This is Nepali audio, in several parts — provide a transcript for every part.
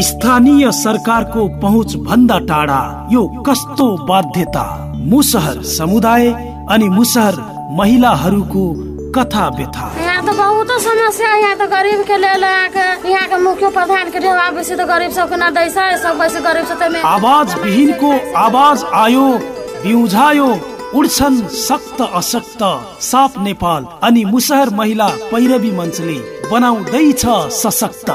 स्थानीय सरकारको पहुँच भन्दा टाढा यो कस्तो बाध्यता। मुसहर समुदाय अनि मुसहर महिलाहरूको कथा व्यथा। यहाँ तो बहुत समस्या, यहाँ तो गरीब के ले यहाँ के मुख्य प्रधान के ढेवा बेसी तो गरीब सबके न दैसा, सब वैसे गरीब सबके आवाज विहीनको आवाज आयो, बिउझायो, उड्छन् सक्त असक्त साप नेपाल अनि मुसहर महिला पैरवी मञ्चले बनाउँदैछ सशक्त।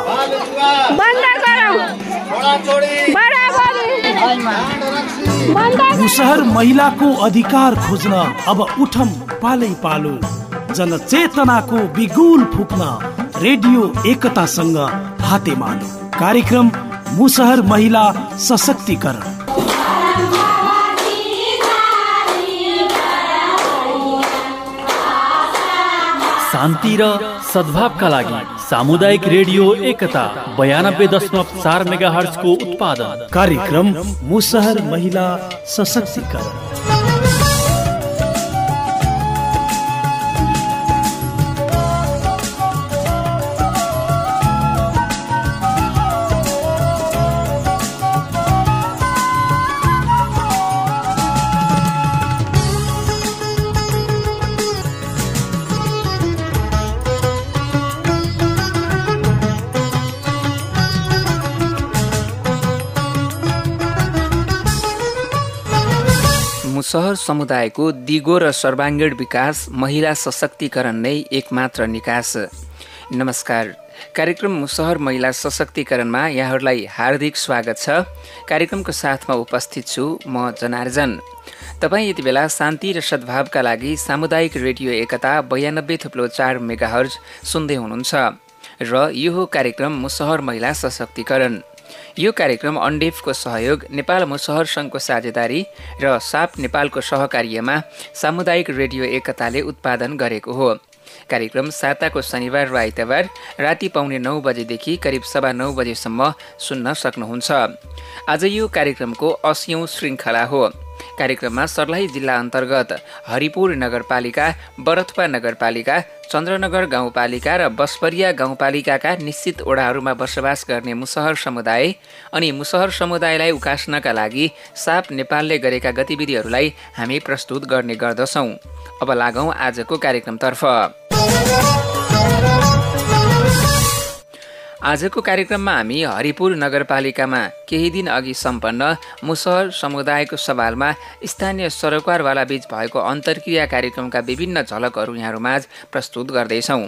मुसहर महिलाको अधिकार खोज्न अब उठम पालै पालो, जनचेतनाको बिगुल फुक्न रेडियो एकतासँग हातेमालो। कार्यक्रम मुसहर महिला सशक्तिकरण। शान्ति र सद्भावका लागि सामुदायिक रेडियो एकता 92.4 मेगाहर्ज को उत्पादन। कार्यक्रम मुसहर महिला सशक्तिकरण। मुसहर समुदायको दिगो र सर्वाङ्गीण विकास, महिला सशक्तिकरण नै एकमात्र निकास। नमस्कार, कार्यक्रम मुसहर महिला सशक्तिकरणमा यहाँहरूलाई हार्दिक स्वागत छ। कार्यक्रमको साथमा उपस्थित छु म जनार्जन। तपाईँ यति बेला शान्ति र सद्भावका लागि सामुदायिक रेडियो एकता 92.4 मेगाहर्ज सुन्दै हुनुहुन्छ र यो हो कार्यक्रम मुसहर महिला सशक्तिकरण। यो कार्यक्रम अन्डेफको सहयोग, नेपाल मुसहर सङ्घको साझेदारी र साप नेपालको सहकार्यमा सामुदायिक रेडियो एकताले उत्पादन गरेको हो। कार्यक्रम साताको शनिबार र आइतबार राति पाउने 9 बजेदेखि करिब 9:15 बजेसम्म सुन्न सक्नुहुन्छ। आज यो कार्यक्रमको 80औं श्रृङ्खला हो। कार्यक्रममा सर्लाही जिल्ला अन्तर्गत हरिपुर नगरपालिका, बरथुवा नगरपालिका, चन्द्रनगर गाउँपालिका र बसपरिया गाउँपालिकाका निश्चित ओडाहरूमा बसोबास गर्ने मुसहर समुदाय अनि मुसहर समुदायलाई उकास्नका लागि साप नेपालले गरेका गतिविधिहरूलाई हामी प्रस्तुत गर्ने गर्दछौँ। अब लागौँ आजको कार्यक्रमतर्फ। आजको कार्यक्रममा हामी हरिपुर नगरपालिकामा केही दिन अघि सम्पन्न मुसहर समुदायको सवालमा स्थानीय सरोकारवाला बीच भएको अन्तर्क्रिया कार्यक्रमका विभिन्न झलकहरू यहाँहरूमाझ प्रस्तुत गर्दैछौँ।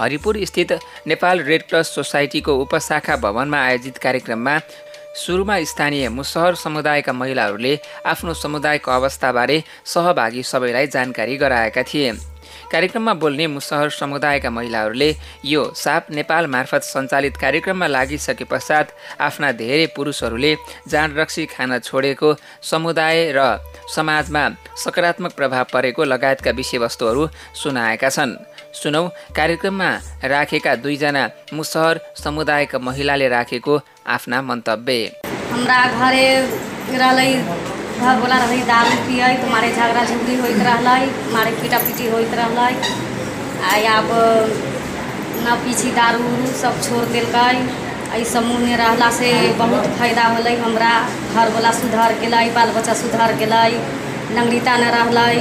हरिपुर स्थित नेपाल रेड क्रस सोसाइटीको उपशाखा भवनमा आयोजित कार्यक्रममा सुरुमा स्थानीय मुसहर समुदायका महिलाहरूले आफ्नो समुदायको अवस्थाबारे सहभागी सबैलाई जानकारी गराएका थिए। कार्यक्रममा बोल्ने मुसहर समुदायका महिलाहरूले यो साप नेपाल मार्फत सञ्चालित कार्यक्रममा लागिसके पश्चात आफ्ना धेरै पुरुषहरूले जाँड रक्सी खान छोडेको, समुदाय र समाजमा सकारात्मक प्रभाव परेको लगायतका विषयवस्तुहरू सुनाएका छन्। सुनौ कार्यक्रममा राखेका 2 जना मुसहर समुदायका महिलाले राखेको आफ्ना मन्तव्य। हमरा घरे रहलै घर बोला रही दारू पिए तो मारे झगड़ा झुगड़ी होइत रहलै, मारे पीटा पीटी होइत रहलै। अब न पीछी दारू उरू सब छोड़ देलकै। एहि समूह में रहला से बहुत फायदा होलै। हमरा घर बोला सुधर गेलै, बाल बच्चा सुधर गेलै। नंगरीता न रहलै,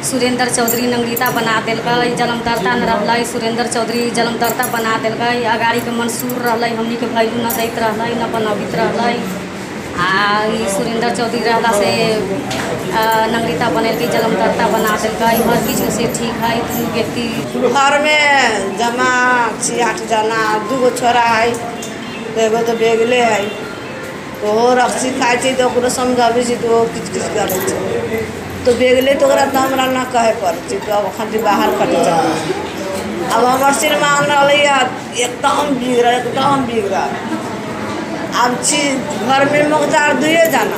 सुरेंद्र चौधरी नंगरीता बना देलकै। जलमदर्ता न रहलै, सुरेंद्र चौधरी जलमदर्ता बना देलकै। अगाड़ी के मंसूर रहलै, हमनी के वैल्यू न दैत रहलै, न बनबित रहलै। सुरेंद्र चौधरी रहला से नंगरीता बनेलकै, जलमदर्ता बना देलकै। हर चीज से ठीक है। 2 व्यक्ति घर में जमा 6-8 जना, 2 छोरा है, एगो तो बेगले है। तो रक्सी खाए छै तो ओकरो समझाबै छै तो किछ किछ करै छै। तो बेगले तो ओकरा तो हमरा ना कहे पड़ै छै। तो अब खाली बाहर कट जाए। अब हमर श्रीमान रहलै एकदम बिगड़ा। अब घर में मुख्तार 2 जना,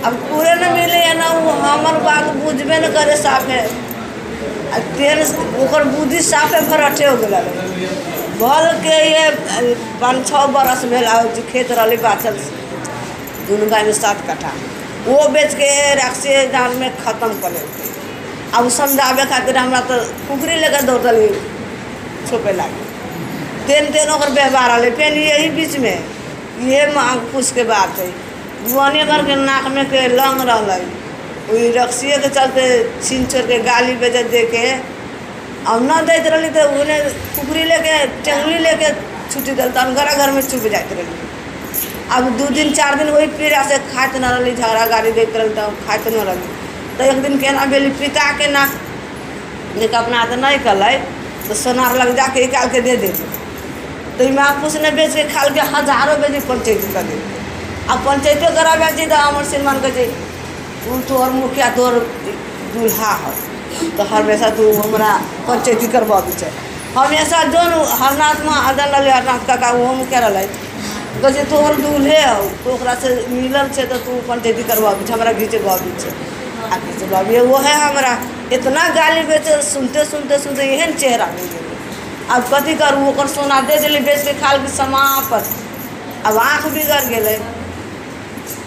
अब पूरे न मिले ना, हमार बात बुझबे न करे साफे। ओकर बुद्धि साफे फरटे हो गया। भल के ये 5-6 बरस भेल खेत रही बाचल, दुनू भाई में 7 कट्ठा वो बेच के रक्सी जान में खत्म कर लेते। अब समझावे खातिर हमरा तो कुकरी लेकर दौड़ल छुपे लगे। तेन ओकर व्यवहार आले। फिर यही बीच में ये पूछ के बात है। दुआने भर के नाक में के लंग रहा वही रक्सिए के चलते छीन छोड़ के गाली बेजत दे के अब न देते रही तो उन्हें कुकरी लेके टेंगली लेके छुट्टी दिल तो घर में चुप जाते रही। अब 2 दिन 4 दिन वही पीड़ा से खाते न रही, झगड़ा गाड़ी देते रही तो खाते न रही। तो एक दिन केना बेली पिता के ना लेकिन अपना हाथ नहीं कल तो सोनार लग जाके निकाल के दे देते। तो महफूस ने बेच के खाल के हजारों बेची पंचायती कर दे। अब पंचायती करा बेची तो हमारे श्रीमान कहे तोहर मुखिया तोहर दूल्हा है तो हमेशा तू हमारा पंचायती करवा दी। हमेशा जो हरनाथ में आदन लगे हरनाथ काका वो मुखिया रहा कहे तोहर दूल्हे हो तो से मिलल है तो तू पंचायती करवा दी हमारा घीचे बाबी आ घीचे बाबी वो है हमारा इतना गाली बेचे सुनते सुनते सुनते यहन चेहरा नहीं गए। अब कथी करूँ ओकर सोना दे दिली बेच के खाल के समापत। अब आँख बिगड़ गए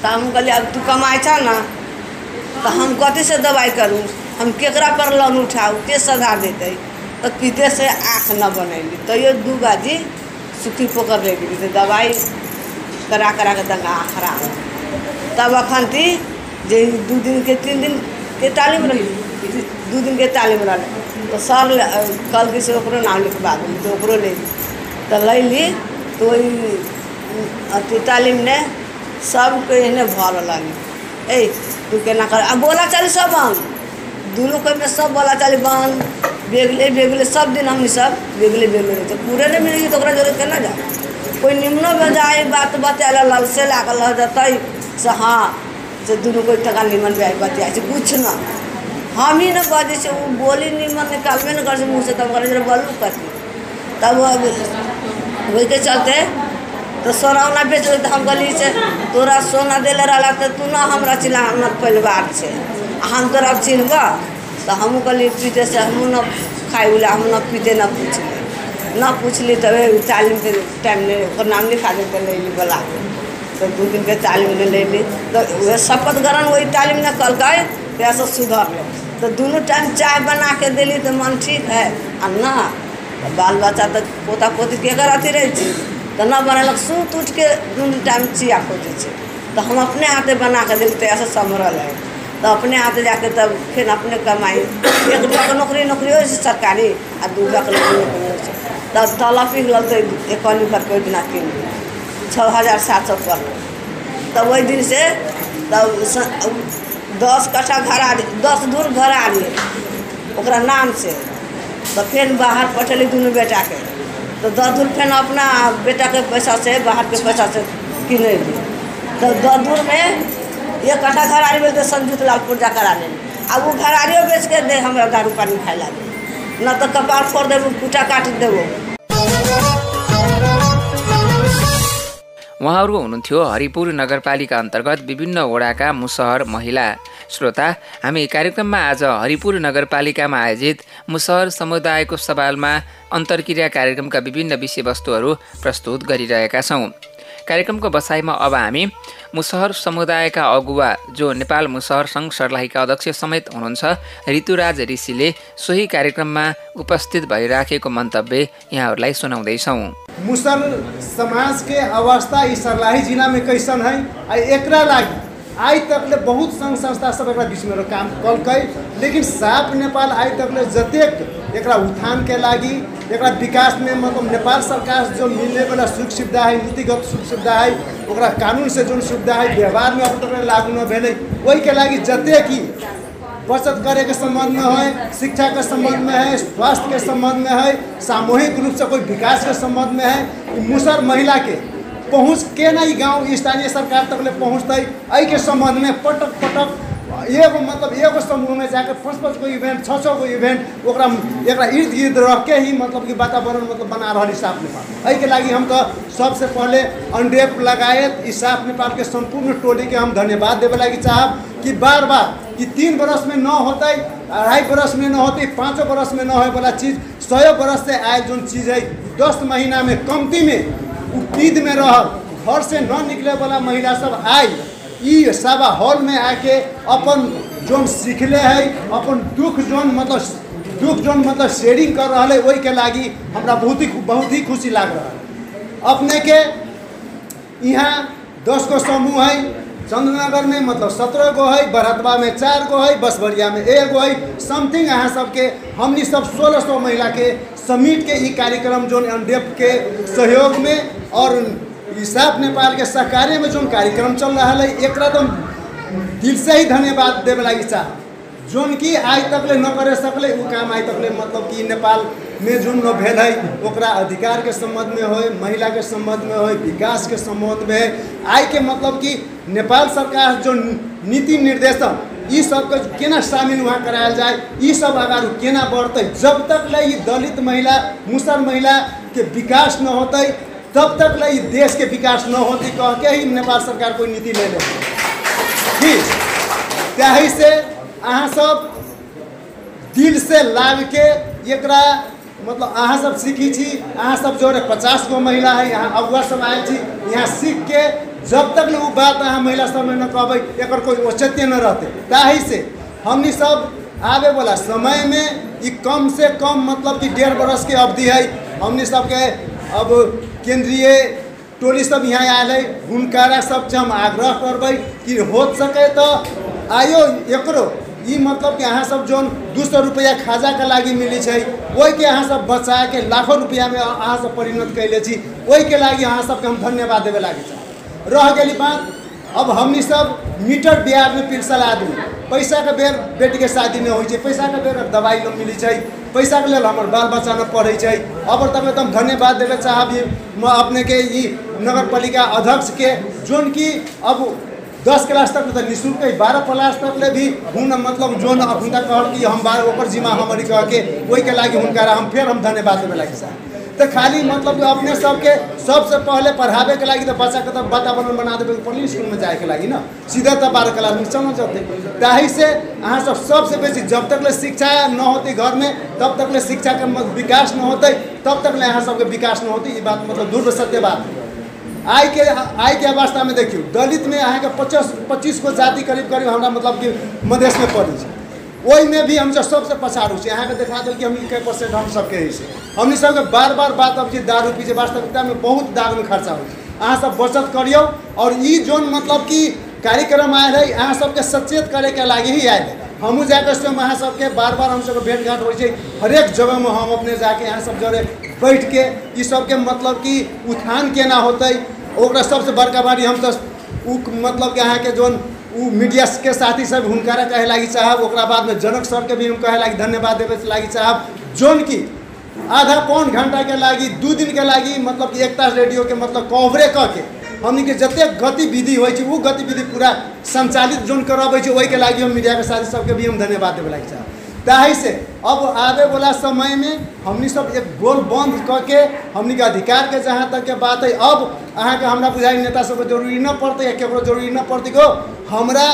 तो हम कहलिए अब तू कमाई छा ना तो हम कथी से दवाई करूँ, हम केकरा पर लोन उठाऊ के सधा देते। तो पीते से आँख न बनैली तो ये 2 बाजी सुखी पोकर ले गई तो दवाई करा करा के दंगा आँख खराब। तब अखन थी जे 2 दिन के 3 दिन के तालीम रही 2 दिन के तालीम रहा तो सर कल के से ओकरो नाम लिखवा दी तो ओकरो ले तो ली तो वही अति तालीम ने सबके इन्हें भर लगी ए तू केना कर। अब बोला चली सब बंद दोनों कोई में सब बोला चली बंद बेगले सब दिन हम सब बेगले रहे तो पूरे नहीं मिलेगी तो जरूरत केना जा कोई निम्नो बजाए बात बतिया लल से लागल रह जाते से हाँ से दोनों कोई टका निमन ब्याह बतिया कुछ ना हम ही न बजे से वो बोली निमन निकालबे न कर मुँह से तब करे जरा बोलू कथी तब वही के चलते तो सोना बेच तो हम गली से तोरा सोना दिले रहा तो तू ना हमरा चिल्ला हमर परिवार से हम तोरा चिन्हब तो हम कहली पीते से हम न खाए उला हम न पीते न पूछली तब तालीम के टाइम ने नाम लिखा देते ले ली बोला तो 2 दिन के तालीम ले ली तो वह शपथ ग्रहण वही तालीम ने कल गए पैसा सुधर ले तो दोनों टाइम चाय बना के दिली तो मन ठीक है आ ना बाल बच्चा तो पोता पोती के अथी रही तो न बनल सूत उठ के 2 टाइम चिया खोजे तो हम अपने हाथे बना के दिल तो ऐसा संभरल है तो अपने हाथे जाके तब फिर अपने कमाई 1 रुपया का नौकरी हो सरकारी आ 2 रुपया का नौकरी हो तब तला पिघल तो 1 पर कोई बिना किन 6,700 पर तब वही दिन से तब 10 कट्ठा घर आ 10 दूर घर आ रही ओकरा नाम से तो फिर बाहर पठेली दोनों बेटा के तो 10 दूर फिर अपना बेटा के पैसा से बाहर के पैसा से किने ली तो 10 दूर में 1 कट्ठा घर आ रही तो संजुत लाल पूजा करा ले अब वो घर आ रही बेच के दे हमारा दारू पानी खाए लगे न तो कपार फोड़ देव कुटा काट देव। उहाँहरू हुनुहुन्थ्यो हरिपुर नगरपालिका अन्तर्गत विभिन्न वडाका मुसहर महिला। श्रोता, हामी कार्यक्रममा आज हरिपुर नगरपालिकामा आयोजित मुसहर समुदायको सवालमा अन्तर्क्रिया कार्यक्रमका विभिन्न विषयवस्तुहरू प्रस्तुत गरिरहेका छौँ। कार्यक्रमको बसाइमा अब हामी मुसहर समुदायका अगुवा जो नेपाल मुसहर सङ्घ सर्लाहीका अध्यक्ष समेत हुनुहुन्छ ऋतुराज ऋषिले सोही कार्यक्रममा उपस्थित भइराखेको मन्तव्य यहाँहरूलाई सुनाउँदैछौँ। मुसहर समाज के अवस्था इस सर्लाही जिला में कैसन है एकरा लागी आज तक बहुत संघ संस्था सब एक बीच में काम कल लेकिन साफ नेपाल आज तक जतेक एक उत्थान के लागी एक विकास में मतलब नेपाल सरकार जो मिलने वाला सुख सुविधा है नीतिगत सुख सुविधा है ओकरा कानून से जो सुविधा है व्यवहार में अब तक लागू न भेले वही के लागी जतेक ही बचत करे के संबंध में है शिक्षा के संबंध में है स्वास्थ्य के संबंध में है सामूहिक रूप से कोई विकास के संबंध में है मुसहर महिला के पहुँच के नहीं गाँव स्थानीय सरकार तक ले पहुँचते आई के संबंध में पटक पटक एगो मतलब एगो समूह में जाकर 5-5 को इवेंट 6-6 को इवेंट ओकरा इर्द गिर्द रह के ही मतलब कि वातावरण मतलब बना रही साफ नेपाल। एहि के लागी हम तो सबसे पहले अनडेप लगायत इस साफ नेपाल के संपूर्ण टोली के हम धन्यवाद देवे लगी चाहब कि बार बार कि 3 बरस में न होते 2.5 बरस में न होते 5 बरस में न होए वाला चीज़ 100 बरस से आए जो चीज़ है 10 महीना में कमती में ईद में रह घर से न निकले वाला महिला सब आई ई सभा हॉल में आके अपन जोन सीखले है अपन दुख जोन मतलब शेयरिंग कर रहा है वही के लागी हमरा बहुत ही खुशी लाग रहा है। अपने के यहाँ 10 गो समूह है, चंद्रनगर में मतलब 17 गो है, बरहतवा में 4 गो है, बसवरिया में 1 गो है, समथिंग यहाँ सबके हमनी सब 1600 महिला के समेट के ई कार्यक्रम जो एनडीएफ के सहयोग में और साफ नेपाल के सहकार्य में जो कार्यक्रम चल रहा है, एक तो दिल से ही धन्यवाद देवे लगी चाह जोन की आज तक ले न करे सकले वो काम आज तक ले मतलब कि नेपाल में जो न भेल है ओकरा अधिकार के संबंध में हो, महिला के संबंध में हो, विकास के संबंध में आई के मतलब कि नेपाल सरकार जो नीति निर्देशन ये सब के केना शामिल वहाँ करायल जाए, ये सब अगाडि केना बढ़ते, जब तक ले दलित महिला मुसर महिला के विकास न होते तब तक ले देश के विकास न होती कह के ही नेपाल सरकार कोई नीति ले ले। त्याही से अहाँ सब दिल से लाग के एकरा मतलब अहाँ सब सीखी छी, अहाँ सब जो 50 गो महिला है यहाँ अगुआ सब आयल छी, यहाँ सीख के जब तक वो बात अहाँ महिला सब में न कहबै एकर कोई औचित्य न रहते। ताही से हमनी सब आवे वाला समय में ये कम से कम मतलब कि 1.5 बरस के अवधि है, हमनी सबके अब केंद्रीय टोली सब यहाँ आयल है, हुनकारा सब हम आग्रह करबै कि हो सके तो आयो एकरो ये मतलब कि अहाँ सब जो 200 रुपया खाजा के लागी मिली है वही के अहाँ सब बचा के लाखों रुपया में अहाँ सब परिणत कैले छी, वही के लागी अहाँ सबके हम धन्यवाद देवे लागे छ। रह गई बात अब हमनी सब मीटर ब्याज में पिरसल आदमी पैसा के बेर बेटी के शादी नहीं हो, पैसा के बेर दवाई न मिली है, पैसा के लिए हमारे बाल बच्चा न पढ़े है। अब तक एकदम धन्यवाद देवे चाहब मैं अपने के नगर पालिका अध्यक्ष के जोन की अब 10 क्लास तक तो निःशुल्क 12 क्लास तक ले भी हुन मतलब जोन हुनका कहल कि हम 12 ओकर जिम्मा हमारी कह के वही के लागी हुनका हम फिर हम धन्यवाद देवे लागी साहब। तो खाली मतलब अपने सबके सबसे पहले पढ़ावे के लागी तो बच्चा के तो वातावरण बना देवे पब्लिक स्कूल में जाए के लागी ना सीधा तो 12 क्लास में चलना चाहते। ताही से अहाँ सब सबसे बेसी जब तक ले शिक्षा न होती घर में तब तक ले शिक्षा के विकास न होते तब तक ले अहाँ सबके विकास न होती। ये बात मतलब दूर सत्य बात है। आई के अवस्था में देखियो दलित में अहाँ के 25 को जाति करीब करीब हमरा मतलब कि मधेश में पड़ी है, वही में भी हम सबसे पछाड़ू से अहाँ के देखा दो कि हम 1% हम सबके ही से हमनी सबके बार बार बात अब दारू पी वास्तविकता में बहुत दारू में खर्चा हो, अहाँ सब बचत करियो। और ये जोन मतलब कि कार्यक्रम आए है अहाँ सबके सचेत करे के लागी ही आए है। हमू जाकर स्वयं अहाँ सबके बार बार हम सबके भेंट घाट हो हरेक जगह में हम अपने जाके अहाँ सब जरे बैठ के ये सबके मतलब कि उत्थान केना होते ओकरा सबसे बड़का बारी हम तो मतलब कि अहाँ के जोन मीडिया के साथी सब हुनकारा कहे लागी चाहब, ओकरा बाद में जनक सर के भी हम कहे लागी धन्यवाद देवे लागी चाहब जोन की आधा पौन घंटा के लागी 2 दिन के लागी मतलब कि एकता रेडियो के मतलब कवरे करके हमनी के जते गतिविधि हो वो गतिविधि पूरा संचालित जोन करावे वही के लागी हम मीडिया के साथी सबके भी हम धन्यवाद देवे लागी चाहब। ताही से अब आवे वाला समय में हमनी सब एक गोल बंद करके हमनी के अधिकार के जहाँ तक के बात है अब अहाँ के हमरा बुझाई नेता सबके जरूरी न पड़ते या केकरो जरूरी न पड़ते गो हमरा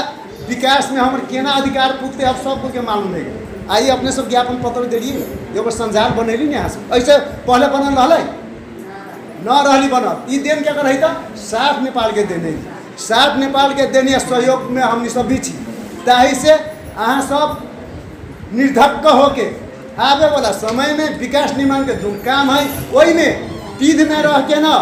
विकास में हमर केना अधिकार पुगते अब सबको के मालूम है। आइए अपने सब ज्ञापन पत्र दिलिए एगो संजाल बनैली ने यहाँ ऐसे पहले बनल रहलै न रहली बनल ई देन क्या कर साफ नेपाल के देने साफ नेपाल के देने सहयोग में हमनी सब भी छी। ताही से अहाँ सब निर्धक्क होके आवे वाला समय में विकास निर्माण के जो काम है वही में पीढ़ में रह के न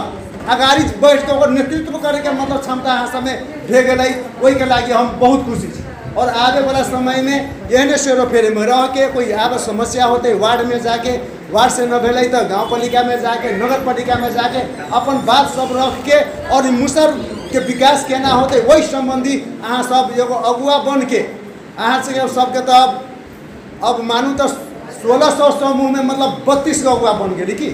अगाड़ी बैठ के और नेतृत्व करे के मतलब क्षमता अहाँ सब में भे गई वही के लागी हम बहुत खुशी छी। और आवे वाला समय में एहने सेरो फेरे में रह के कोई आवे समस्या होते वार्ड में जाके वार्ड से न भेलै तो गाँव पालिका में जाके नगर पालिका में जाके अपन बात सब रख के और मुसर के विकास केना होते वही संबंधी अहाँ सब एगो अगुआ बन के अहाँ से सबके तो अब मानू तो 1600 समूह में मतलब 32 का अगुआ बन गए कि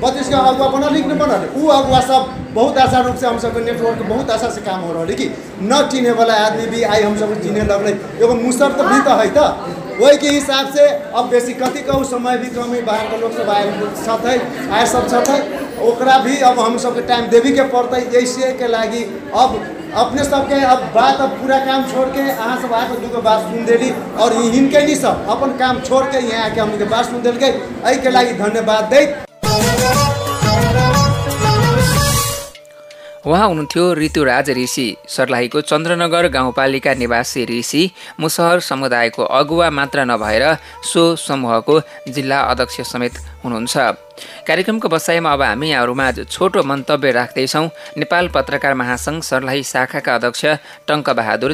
32 का अगुआ बनल कि नहीं बनल वो अगुआ सब बहुत आशा रूप से हम सबके नेटवर्क बहुत आशा से काम हो रहा है कि न चिन्हे वाला आदमी भी आई हम सब चिन्हे लगल एगो मुसर तो भी तो है तो वही के हिसाब से अब बेसी कथी कहूँ समय भी कम है बाहर के लोग सब आए सब है ओकरा भी अब हम सबके टाइम देवी के पड़ते ऐसे के लागी अब अपने सबके अब बात अब पूरा काम छोड़ के अहाँ सब आके 2 बात सुन देली और हिनके नहीं सब अपन काम छोड़ के यहाँ आके हमने बात सुन दिल गई के लागी धन्यवाद दे। उहाँ हुनुहुन्थ्यो ऋतुराज ऋषि, सर्लाहीको चन्द्रनगर गाउँपालिका निवासी ऋषि मुसहर समुदायको अगुवा मात्र नभएर सो समूहको जिल्ला अध्यक्ष समेत हुनुहुन्छ। कार्यक्रमको बसाइमा अब हामी यहाँहरूमा छोटो मन्तव्य राख्दैछौँ नेपाल पत्रकार महासङ्घ सर्लाही शाखाका अध्यक्ष टङ्कबहादुर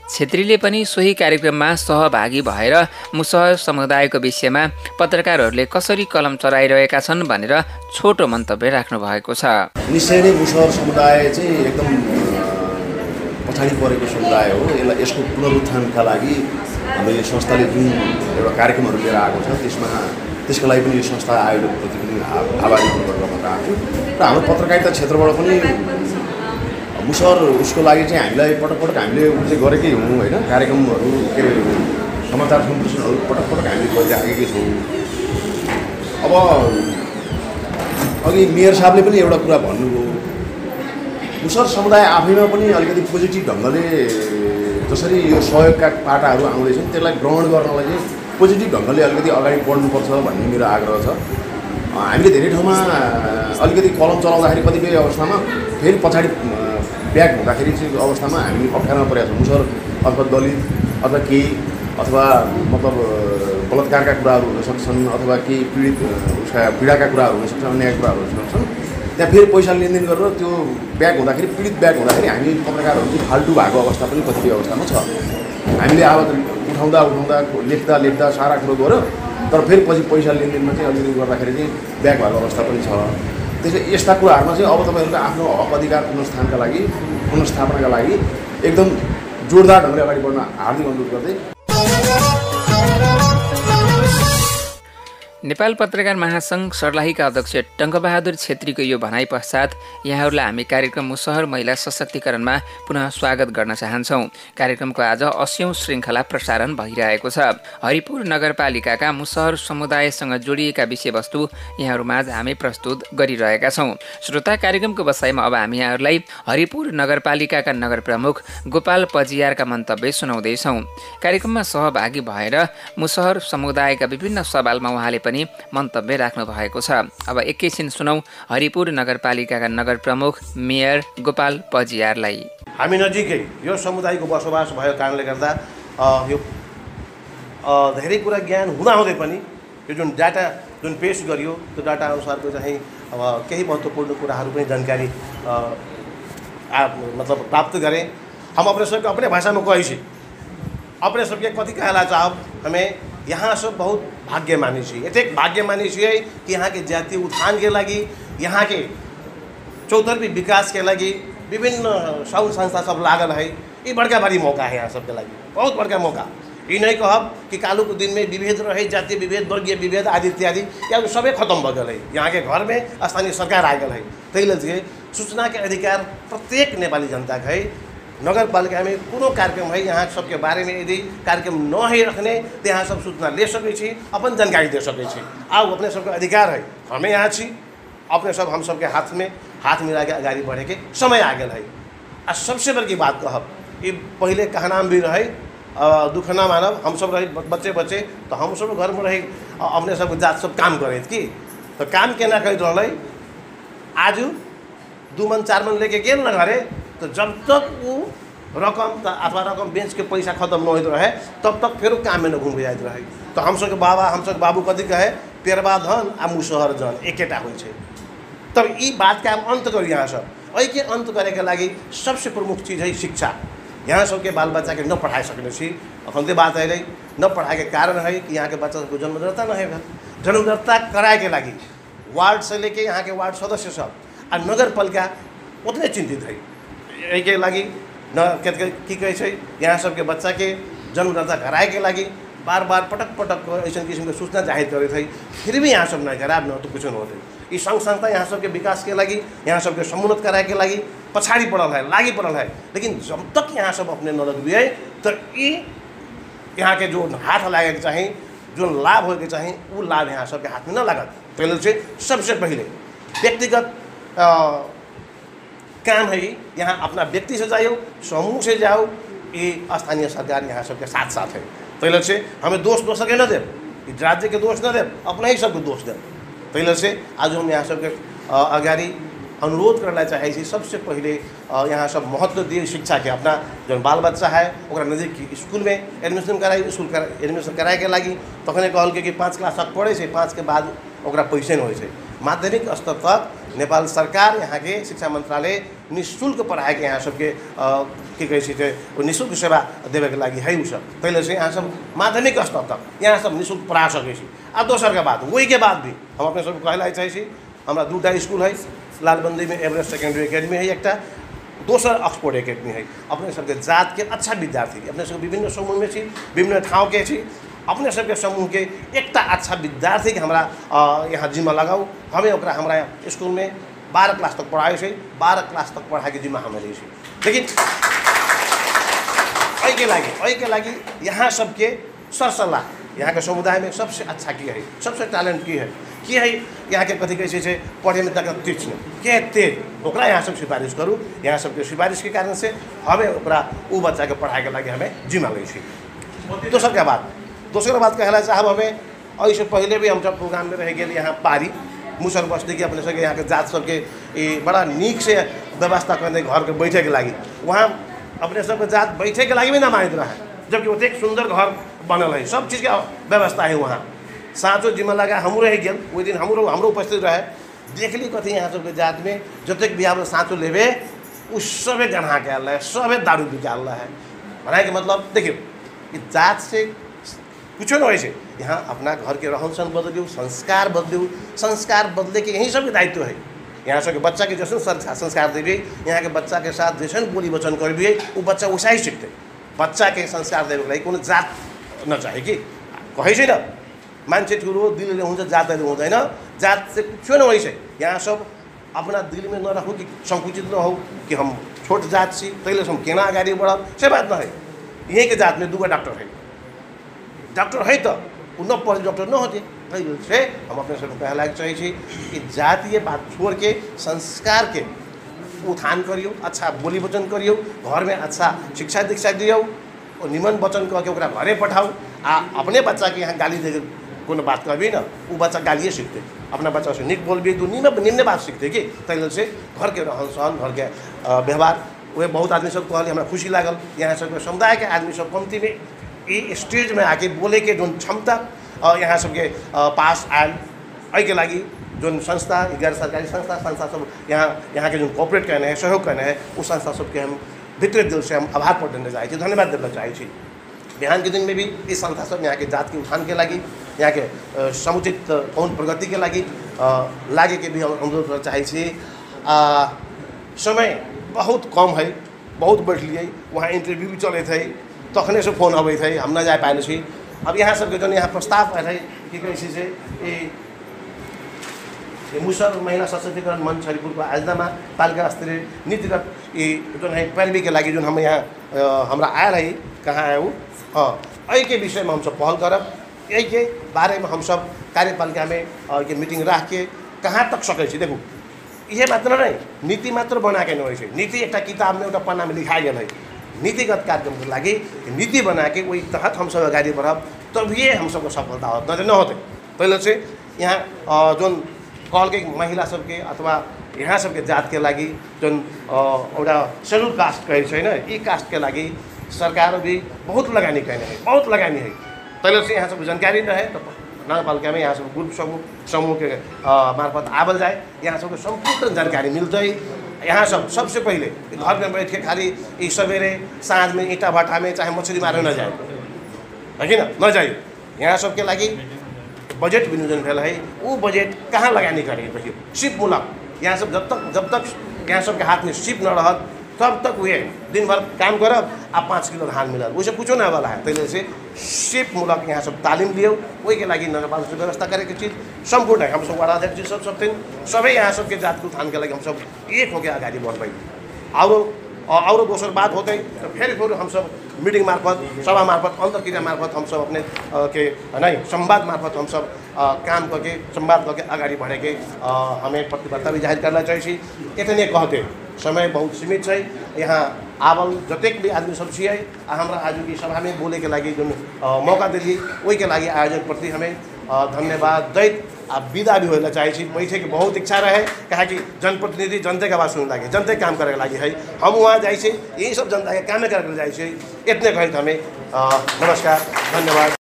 छेत्रीले पनि सोही कार्यक्रममा सहभागी भएर मुसहर समुदायको विषयमा पत्रकारहरूले कसरी कलम चलाइरहेका छन् भनेर छोटो मन्तव्य राख्नु भएको छ। निश्चय नै मुसहर समुदाय चाहिँ एकदम पछाडि परेको समुदाय हो। यसको पुनरुत्थानका लागि हाम्रो यो संस्थाले जुन एउटा कार्यक्रमहरू लिएर आएको छ त्यसका लागि पनि यो संस्था आयोजकप्रति पनि आभारी हुनुपर्छ भन्न चाहन्छु। र हाम्रो पत्रकारिता क्षेत्रबाट पनि मुसहर उसको लागि चाहिँ हामीलाई पटक हामीले चाहिँ गरेकै हौँ होइन। कार्यक्रमहरू के अरे समाचार सम्प्रेषणहरू पटक हामीले गरिराखेकै छौँ। अब अघि मेयर साहबले पनि एउटा कुरा भन्नुभयो, मुसहर समुदाय आफैमा पनि अलिकति पोजिटिभ ढङ्गले जसरी यो सहयोगका पाटाहरू आउँदैछन् त्यसलाई ग्रहण गर्नलाई चाहिँ पोजिटिभ ढङ्गले अलिकति अगाडि बढ्नुपर्छ भन्ने मेरो आग्रह छ। हामीले धेरै ठाउँमा अलिकति कलम चलाउँदाखेरि कतिपय अवस्थामा फेरि पछाडि ब्याक हुँदाखेरि चाहिँ अवस्थामा हामी अप्ठ्यारोमा परेका छौँ। मुसहर अथवा दलित अथवा केही अथवा मतलब बलात्कारका कुराहरू हुन सक्छन् अथवा केही उसका पीडाका कुराहरू हुन सक्छन्, अन्याय कुराहरू हुन सक्छन्। त्यहाँ फेरि पैसा लेनदेन गरेर त्यो ब्याक हुँदाखेरि पीडित ब्याक हुँदाखेरि हामी पत्रकारहरू चाहिँ फाल्टु भएको अवस्था पनि कतिपय अवस्थामा छ। हामीले आवाज उठाउँदा लेख्दा सारा कुरो गऱ्यो, तर फेरि पछि पैसा लेनदेनमा चाहिँ अलिकति गर्दाखेरि चाहिँ ब्याक भएको अवस्था पनि छ। त्यसै यस्ता कुराहरूमा चाहिँ अब तपाईँहरूको आफ्नो हक अधिकार पुनर्स्थापनाका लागि एकदम जोरदार ढङ्गले अगाडि बढ्न हार्दिक अनुरोध गर्दै नेपाल पत्रकार महासङ्घ सर्लाहीका अध्यक्ष टङ्कबहादुर छेत्रीको यो भनाइ पश्चात यहाँहरूलाई हामी कार्यक्रम मुसहर महिला सशक्तिकरणमा पुनः स्वागत गर्न चाहन्छौँ। कार्यक्रमको आज 80औं श्रृङ्खला प्रसारण भइरहेको छ। हरिपुर नगरपालिकाका मुसहर समुदायसँग जोडिएका विषयवस्तु यहाँहरूमाझ हामी प्रस्तुत गरिरहेका छौँ। श्रोता, कार्यक्रमको बसाइमा अब हामी यहाँहरूलाई हरिपुर नगरपालिकाका नगर प्रमुख गोपाल पजियारका मन्तव्य सुनाउँदैछौँ। कार्यक्रममा सहभागी भएर मुसहर समुदायका विभिन्न सवालमा उहाँले पनि मन्तव्य राख्नु भएको छ। अब एकैछिन सुनौ हरिपुर नगरपालिकाका नगर प्रमुख मेयर गोपाल पजियारलाई। हामी नजिकै यो समुदायको बसोबास भएको कारणले गर्दा यो धेरै कुरा ज्ञान हुँदाहुँदै पनि यो जुन डाटा जुन पेश गरियो त्यो डाटा अनुसारको चाहिँ अब केही महत्त्वपूर्ण कुराहरू पनि जानकारी मतलब प्राप्त करें। हम अपने सबके अपने भाषा में कही अपने सबके कथी कहला चाहब, हमें यहाँ सब बहुत भाग्यमानी छी। एतेक भाग्यमानी छियै कि यहाँ के जातीय उत्थान के लागि, यहाँ के चौतरफी विकास के लागि विभिन्न साउन संस्था सब लागल है। ये बड़का बड़ी मौका है यहाँ सबके लागि, बहुत बड़का मौका। ये नहीं कहब कि कालू के दिन में विभेद रहे, जातीय विभेद, वर्गीय विभेद आदि इत्यादि, या सबै खत्म भ गए। यहाँ के घर में स्थानीय सरकार आ गए है। तैले सूचना के अधिकार प्रत्येक नेपाली जनता का है। नगरपालिका में कोनो कार्यक्रम है यहाँ सबके बारे में यदि कार्यक्रम न है रखने तो यहाँ सब सूचना ले सके, अपन जानकारी दे सके। आओ अपने सबके अधिकार है, हमें यहाँ छी अपने सब हम सबके हाथ में हाथ मिला के आगे बढ़े के समय आ गया है। आ सबसे बड़ी बात कहब, ये पहले कहनाम भी रहे दुख ना मानब, हम सब रहे बच्चे बच्चे तो हम सब घर में रहे अपने सब जात सब काम करे कि तो काम केना कर रहा। आज 2 मन 4 मन लेके गेल न घरे तो जब तक वो रकम अथवा रकम बेच के पैसा खत्म न होत रहे तब तक फिर काम में न घूम जाइत रहे। तो हम सबके बाबा हम सबके बाबू कथी कहे, पेरवा धन आ मुसहर जन एकेटा होइ छै। तब ई बात के अंत करी यहाँ सब। एहि के अंत करे के लागि सबसे प्रमुख चीज है शिक्षा। यहाँ सबके बाल बच्चा के न पढ़ाई सकने छी। अखन बात है रही न पढ़ाई के कारण है कि यहाँ के बच्चा सबको जन्मदत्ता न है। जन्मदत्ता कराए के लागि वार्ड से लेके यहाँ के वार्ड सदस्य सब आ नगर पालिका उतने चिंतित है। एहि के लागि न की कहे छै यहाँ सबके बच्चा के जन्मदत्ता कराए के लागि बार बार पटक पटक ऐसा किस्म के सूचना जाहिर करे थे, फिर भी यहाँ सब नहीं कराब न तो कुछ न होते। ये संघ संस्था यहाँ सबके विकास के लागि, यहाँ सबके समुन्नत कराए के लागि पछाड़ी पड़ल है, लागी पड़ल है। लेकिन जब तक यहाँ सब अपने न लगबिए तो ये यहाँ के जो हाथ लागे के चाहिए, जो लाभ हो के चाहिए, वो लाभ यहाँ सबके हाथ में न लागत। पहले से सबसे पहले व्यक्तिगत काम है, यहाँ अपना व्यक्ति से जाओ, समूह से जाओ, ये स्थानीय सरकार यहाँ सबके साथ साथ है। पहले से हमें दोष दोष के न दे, राज्य के दोष न दे, अपना ही सबको दोष दे। पहले से आज हम यहाँ सबके अगाडि अनुरोध करना चाहिए सबसे पहले यहाँ सब महत्व दिए शिक्षा के अपना जो बाल बच्चा है ओकरा नजदीक की स्कूल में एडमिशन कराई एडमिशन कराए के लागी तखने कहल कि 5 क्लास तक पढ़े से 5 के बाद ओकरा पैसे नहीं होइछे माध्यमिक स्तर तक नेपाल सरकार यहाँ के शिक्षा मंत्रालय निःशुल्क पढ़ाए के यहाँ सबके के कहै छै निःशुल्क सेवा देवे के लागी है उ सब पहले से यहाँ सब माध्यमिक स्तर तक यहाँ सब निःशुल्क पढ़ा सके छी आ दोसर के बाद वही के बाद भी हम अपने सब कहला चाहे छी हमरा 2टा स्कूल है लालबंदी में एवरेस्ट सेकेंडरी एकेडमी है एक दोसर ऑक्सफोर्ड एकेडमी है अपने सबके जात के अच्छा विद्यार्थी अपने सब विभिन्न समूह में छी विभिन्न ठाव के छी अपने सबके समूह के एकटा अच्छा विद्यार्थी के हमरा यहाँ जिम्मा लगाऊ हमें ओकरा हमरा स्कूल में 12 क्लास तक पढ़ाए छै 12 क्लास तक पढ़ाए के जिम्मा हमें लै छै लेकिन एहि के लागी यहाँ सबके सरसल्लाह यहाँ के समुदाय में सबसे अच्छा की है सबसे टैलेंट की है यहाँ के कथी कहै छै पढ़े में तक तीक्ष्ण के तेज ओकरा यहाँ सब सिफारिश करूँ यहाँ सबके सिफारिश के कारण से हमें ओकरा उ बच्चा के पढ़ाई के लागी हमें जिम्मा लै छी दोसर बात कहला चाहब हमें ऐसे पहले भी हम सब प्रोग्राम में रह गए यहाँ पारी मुसर बस्ती के अपने सबके यहाँ के जात सबके बड़ा नीक से व्यवस्था करने घर के बैठे के लागी वहाँ अपने सबके जात बैठे के लागी भी ना मानित रहा जबकि ओते सुंदर घर बनल है सब चीज़ के व्यवस्था है वहाँ साँचो जिम्मा लगा हमरो रह गए वही दिन हमरो उपस्थित रहे देखली कथी यहाँ सबके जात में जतेक भी आप साँचो लेवे उस सबे गन्हा के आल है सबे दारू पी के आल है भनाए के मतलब देखियो कि जात से कुछ न हो यहाँ अपना घर के रहन सहन बदलियो संस्कार बदले के यही सबके दायित्व है यहाँ सबके बच्चा के जैसे संस्कार देविए यहाँ के बच्चा के साथ जैसे बोली वचन करिए वो बच्चा वैसा ही सीखते बच्चा के संस्कार देवे के लागि कोनो जात नचाहे कि कहै छै न मान्छे ठुलो दिलले हुन्छ जातले हुँदैन जात से कुछ न होइ छै यहाँ सब अपना दिल में न रखो कि संकुचित न हो कि हम छोट जात छी तैले हम केना अगाडि बढ़ब से बात न है यहीं के जात में 2 डॉक्टर है तो न पढ़े डॉक्टर न होते तैले से हम अपने सब कहला चाहे छी कि जातीय बात छोड़ के संस्कार के उत्थान करियो अच्छा बोली वचन करियो घर में अच्छा शिक्षा दीक्षा दियो और निमन वचन कह के ओकरा घरे पठाओ आ अपने बच्चा के यहाँ गाली दे कोनो बात कहबी ना वो बच्चा गालिए सीखते अपना बच्चा से निक बोलबी तो निम्न बात सीखते कि तैले से घर के रहन सहन घर के व्यवहार वे बहुत आदमी सब कहले हमरा खुशी लागल यहाँ सबके समुदाय के आदमी सब कमती में ये स्टेज में आके बोले के जो क्षमता यहाँ सबके पास आयल एहि के लागी जो संस्था गैर सरकारी संस्था सब यहाँ के जो कॉपरेट करने हैं सहयोग करने हैं उस संस्था सबके हम भीतर दिल से हम आभार प्रकट चाहे धन्यवाद देना चाहे बिहान के दिन में भी इस संस्था सब यहाँ के जात के उत्थान के लागी यहाँ के समुचित कौन प्रगति के लागी लागे के भी हम अनुरोध करना चाहे समय बहुत कम है बहुत बैठलिए वहाँ इंटरव्यू भी चले थे तखने से फोन अबै थे हम न जा पाएल छी अब यहाँ सबके जो यहाँ प्रस्ताव आए थे कि कहै छै ये मुसर महिला सशक्तिकरण मंच हरिपुर को आजनामा पालिका स्तरीय नीतिगत ये जो है पैरवी के लागी जो हम यहाँ हमरा आयल है कहाँ आए वो एहि के विषय में हम सब पहल करब यही के बारे में हम सब कार्यपालिका में ये मीटिंग रख के कहाँ तक सकै छी देखू ये मात्र नहीं नीति मात्र बना के नहीं है नीति एक किताब में एक पन्ना में लिखा गया है नीतिगत कार्यक्रम के लागी नीति बना के वही तहत हम सब अगाडि बढ़ब तभिए हम सबको सफलता होत न होते पहले से यहाँ जो कहल के महिला सबके अथवा यहाँ सबके जात के लागी जो एउटा शेड्यूल कास्ट कहै छै न ई कास्ट के लागी सरकार भी बहुत लगानी है पहले से यहाँ सब जानकारी रहे तो नगरपालिका में यहाँ सब ग्रुप समूह के मार्फत आवल जाए यहाँ सबको संपूर्ण जानकारी मिल जाए यहाँ सबसे पहले घर में बैठ के खाली सवेरे साँझ में ईटा भट्टा में चाहे मछली मारे न जाए है कि न जाइए यहाँ सबके लागी बजट विनियोजन भेल है वो बजट कहाँ लगानी करेंगे देखिए सिप मूलक यहाँ सब जब तक यहाँ सबके हाथ में सिप न रहत तब तक वे दिन भर काम करब आ 5 किलो धान मिलल वैसे कुछ नहीं वाला है तैले से सिप मूलक यहाँ सब तालीम लियो वही के लागी नगरपालिका से व्यवस्था करे के चीज संपूर्ण है हम सब वार्ड अध्यक्ष सब सबै यहाँ सबके जात उत्थान के लागी हम सब एक होकर अगाडि बढ़बै और दोसर बात होते तो फिर हम सब मीटिंग मार्फत सभा मार्फत अंतर्क्रिया मार्फत हम सब अपने के नहीं संवाद मार्फत हम सब काम करके संवाद करके अगाडि बढ़े के हमें प्रतिबद्धता भी जाहिर करना चाहिए इतने कहते समय बहुत सीमित है यहाँ आवल जतेक भी आदमी सब छियै हमरा आज की सभा में बोले के लागी जो मौका दिली वही के लागी आयोजक प्रति हमें धन्यवाद दैत विदा भी होला चाहे छी बैठे के बहुत इच्छा रहे कहे कि जनप्रतिनिधि जनता के आवाज सुन लागे जनता के काम करे लागे है हम वहाँ जाए छी यही सब जनता के काम करे जाए छी इतने कहे हमें नमस्कार धन्यवाद।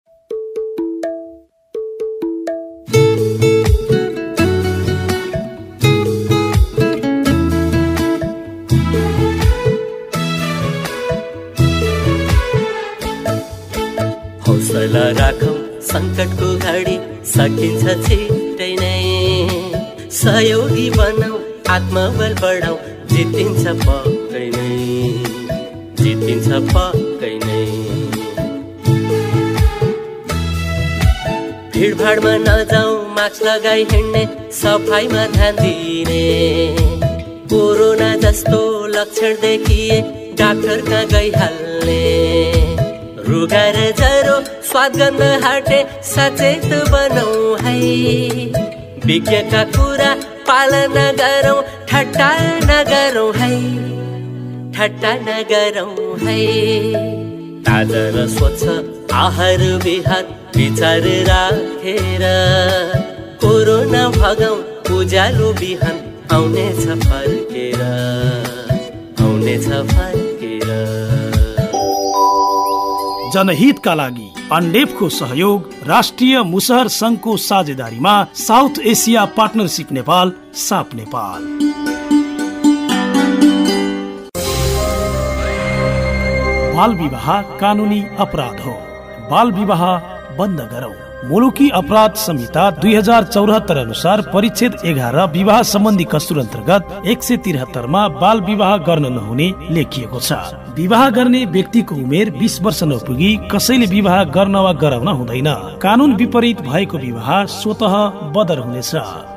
हौसला राखौं सङ्कटको घडी सकिन्छ छिटै नै सहयोगी बनाऊ आत्मबल बढाऊ जितिन्छ पक्कै नै जितिन्छ पक्कै नै। भिडभाडमा नजाऊ मास्क लगाई हिँड्ने सफाइमा ध्यान दिने कोरोना जस्तो लक्षण देखिए डाक्टर कहाँ गइहाल्ने रुगा र ज्वरो स्वाद गर्न हटे सचेत बनाऊ है विज्ञका कुरा पालना गरौँ ठट्टा नगरौँ है ठट्टा नगरौँ है। ताजा र स्वच्छ आहार विहार विचार राखेर कोरोना भगाऊ उज्यालो बिहान आउनेछ फर्केर आउनेछ फर्केर। जनहितका लागि अन्डेपको सहयोग राष्ट्रिय मुसहर संघको साझेदारीमा South Asia partnership Nepal SAP Nepal. बाल विवाह कानूनी अपराध हो, बाल विवाह बन्द गरौं। मुलुकी अपराध संहिता 2074 अनुसार परिच्छेद 11 विवाह सम्बन्धी कसूर अन्तर्गत 173 मा बाल विवाह गर्न नहुने लेखिएको छ। विवाह गर्ने व्यक्तिको उमेर 20 वर्ष नपुगी कसैले विवाह गर्न वा गराउन हुँदैन। कानून विपरीत भएको विवाह स्वतः बदर हुनेछ।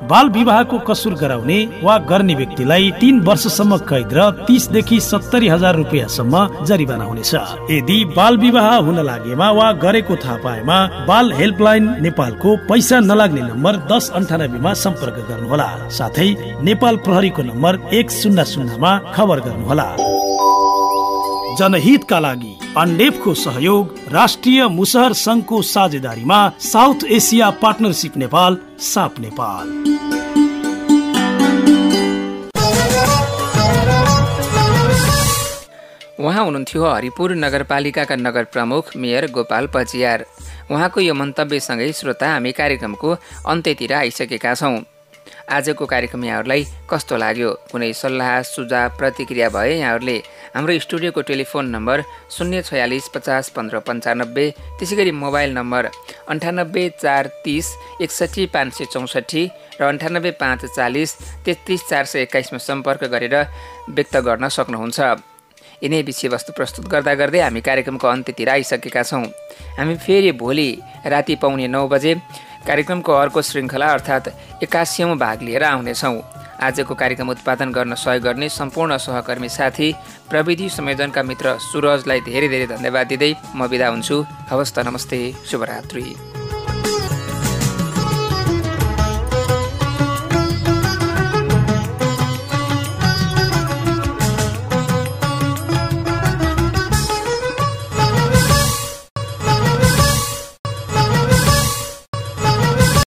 बाल विवाहको कसुर गराउने वा गर्ने व्यक्तिलाई 3 वर्षसम्म कैद र 30 देखि 70,000 रुपियाँसम्म जरिवाना हुनेछ। यदि बाल विवाह हुन लागेमा वा गरेको थाहा पाएमा बाल हेल्पलाइन नेपालको पैसा नलाग्ने नम्बर 1098 मा सम्पर्क गर्नुहोला। साथै नेपाल प्रहरीको नम्बर 100 मा खबर गर्नुहोला। जनहितका लागि अन्डेपको सहयोग राष्ट्रिय मुसहर संघको साझेदारीमा South Asia partnership Nepal SAP Nepal. उहाँ हुनुहुन्थ्यो हरिपुर नगरपालिकाका नगर प्रमुख मेयर गोपाल पचियार। उहाँको यो मन्तव्यसँगै श्रोता हामी कार्यक्रमको अन्त्यतिर आइसकेका छौँ। आजको कार्यक्रम यहाँहरूलाई कस्तो लाग्यो? कुनै सल्लाह सुझाव प्रतिक्रिया भए यहाँहरूले हाम्रो स्टुडियोको टेलिफोन नम्बर 046 50 15 95, त्यसै गरी मोबाइल नम्बर 98 430 61 564 र 98 540 33 421 मा सम्पर्क गरेर व्यक्त गर्न सक्नुहुन्छ। यिनै विषयवस्तु प्रस्तुत गर्दा गर्दै हामी कार्यक्रमको अन्त्यतिर आइसकेका छौँ। हामी फेरि भोलि राति 9:15 बजे कार्यक्रमको अर्को श्रृङ्खला अर्थात् 81औं भाग लिएर आउनेछौँ। आजको कार्यक्रम उत्पादन गर्न सहयोग गर्ने सम्पूर्ण सहकर्मी साथी प्रविधि संयोजनका मित्र सुरजलाई धेरै धेरै धन्यवाद दिँदै म बिदा हुन्छु। हवस् त, नमस्ते, शुभरात्रि।